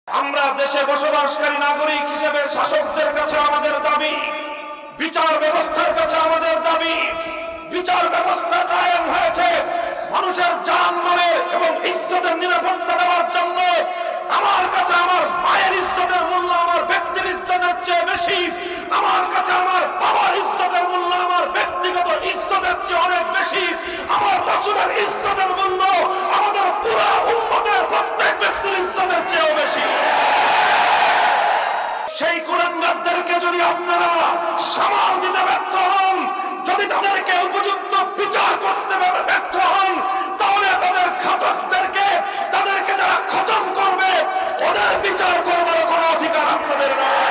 আমরা দেশে বসবাসকারী নাগরিক হিসেবে শাসকদের কাছে আমাদের দাবি, বিচার ব্যবস্থার কাছে আমাদের দাবি, বিচার ব্যবস্থা কায়েম হয়েছে মানুষের জান-মালের এবং ইজ্জতের নিরাপত্তা দেওয়ার জন্য। আমার কাছে আমার মায়ের ইজ্জতের মূল্য আমার ব্যক্তির ইজ্জতের চেয়ে বেশি। আমার কাছে আমার বাবার ইজ্জতের মূল্য আমার ব্যক্তিগত ইজ্জতের চেয়ে অনেক বেশি। আমার রাসূলের ইজ্জতের মূল্য আমাদের পুরো উম্মতের প্রত্যেক ব্যক্তির ইজ্জতের চেয়েও বেশি। সেই কুলাঙ্গারদেরকে যদি আপনারা সামাল দিতে ব্যর্থ হন, যদি তাদেরকে উপযুক্ত বিচার করতে ব্যর্থ হন, তাহলে তাদের ঘাতকদেরকে, তাদেরকে যারা খতম করবে ওদের বিচার করবার কোনো অধিকার আপনাদের নয়।